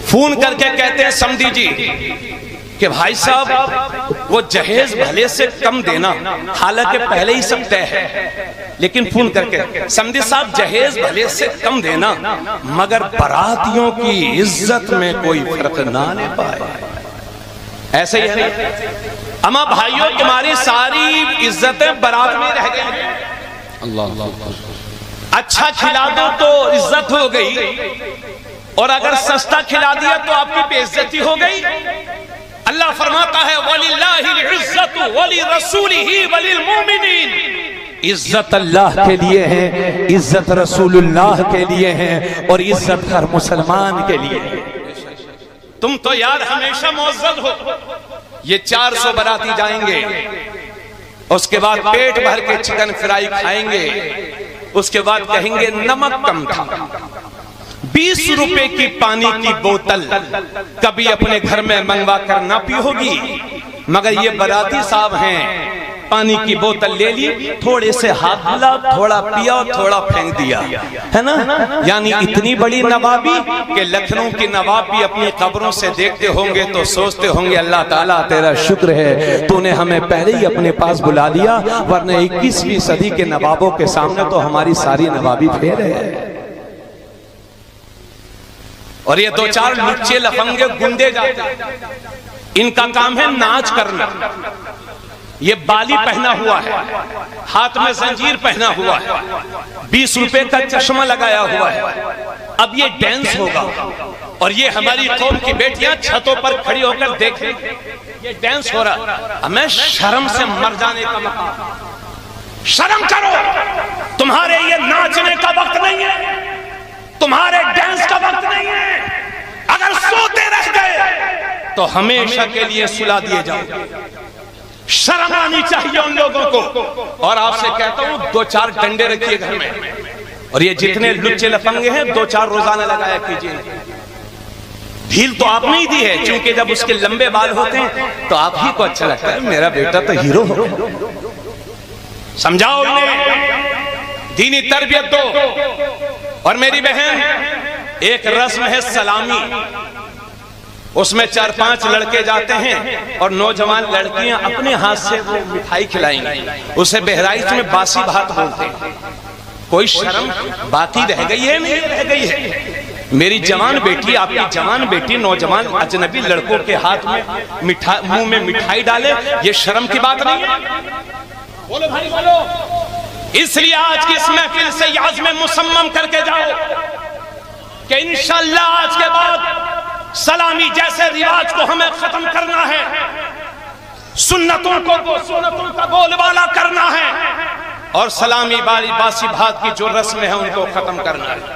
Phone کر کے کہتے ہیں سمدھی جی کہ بھائی صاحب وہ جہیز بھلے سے کم دینا، حالانکہ پہلے ہی سب طے ہے، لیکن فون کر کے سمدھی صاحب جہیز بھلے سے کم دینا مگر براتیوں کی عزت میں کوئی فرق نہ آنے پائے. ایسے ہی ہے اما بھائیوں، تمہاری ساری عزتیں برات میں رہ گئی. اچھا کھلا دو تو عزت ہو گئی، اور اگر سستا کھلا دیا تو آپ کی بے عزتی ہو گئی. اللہ فرماتا ہے وَلِلَّهِ الْعِزَّةُ وَلِرَسُولِهِ وَلِلْمُؤْمِنِينَ، عزت اللہ کے لیے ہے، عزت رسول اللہ کے لیے ہے، اور عزت ہر مسلمان کے لیے ہے. تم تو یار ہمیشہ معزز ہو. یہ 400 باراتی جائیں گے، اس کے بعد پیٹ بھر کے چکن فرائی کھائیں گے، اس کے بعد کہیں گے نمک کم تھا. 20 روپے کی پانی کی بوتل کبھی اپنے گھر میں منگوا کر نہ پی ہوگی، مگر یہ باراتی صاحب ہیں، پانی کی بوتل لے لی، تھوڑے سے ہاتھ دھلا، تھوڑا پیا، تھوڑا پھینک دیا، ہے نا؟ یعنی اتنی بڑی نوابی کہ لکھنؤ کی نواب بھی اپنی قبروں سے دیکھتے ہوں گے تو سوچتے ہوں گے اللہ تعالیٰ تیرا شکر ہے تو نے ہمیں پہلے ہی اپنے پاس بلا لیا، ورنہ 21ویں صدی کے نوابوں کے سامنے تو ہماری ساری نوابی پھیر ہے. اور یہ 2-4 لچے لفنگے گندے جاتے ہیں، ان کا کام ہے ناچ کرنا. یہ بالی پہنا ہوا ہے، ہاتھ میں زنجیر پہنا ہوا ہے، 20 روپے کا چشمہ لگایا ہوا ہے. اب یہ ڈینس ہوگا، اور یہ ہماری قوم کی بیٹیاں چھتوں پر کھڑی ہو کر دیکھیں یہ ڈینس ہو رہا. ہمیں شرم سے مر جانے کا مقام. شرم کرو، تمہارے یہ ناچنے کا وقت نہیں ہے، تمہارے ڈانس کا وقت نہیں ہے. اگر سوتے رہ گئے تو ہمیشہ کے لیے سلا دیے جاؤ. شرم آنی چاہیے ان لوگوں کو. اور آپ سے کہتا ہوں 2-4 ڈنڈے رکھیے گھر میں، اور یہ جتنے لچے لفنگے ہیں 2-4 روزانہ لگایا کیجئے. ڈھیل تو آپ نے ہی دی ہے، چونکہ جب اس کے لمبے بال ہوتے ہیں تو آپ ہی کو اچھا لگتا ہے میرا بیٹا تو ہیرو ہو. سمجھاؤ انہیں، دینی تربیت دو. اور میری بہن، ایک رسم ہے سلامی، اس میں 4-5 لڑکے جاتے ہیں اور نوجوان لڑکیاں اپنے ہاتھ سے وہ مٹھائی کھلائیں گی. اسے بہرائچ میں باسی بھات بولتے ہیں. کوئی شرم باقی رہ گئی ہے؟ نہیں رہ گئی ہے. میری جوان بیٹی، آپ کی جوان بیٹی نوجوان اجنبی لڑکوں کے ہاتھ میں منہ میں مٹھائی ڈالے، یہ شرم کی بات نہیں ہے؟ بولو بھائی بولو. اس لیے آج کی اس محفل سے یہ عزم مصمم کر کے جاؤ کہ انشاءاللہ آج کے بعد سلامی جیسے رواج کو ہمیں ختم کرنا ہے، سنتوں کا بول بالا کرنا ہے، اور سلامی باسی بھات کی جو رسم ہے ان کو ختم کرنا ہے.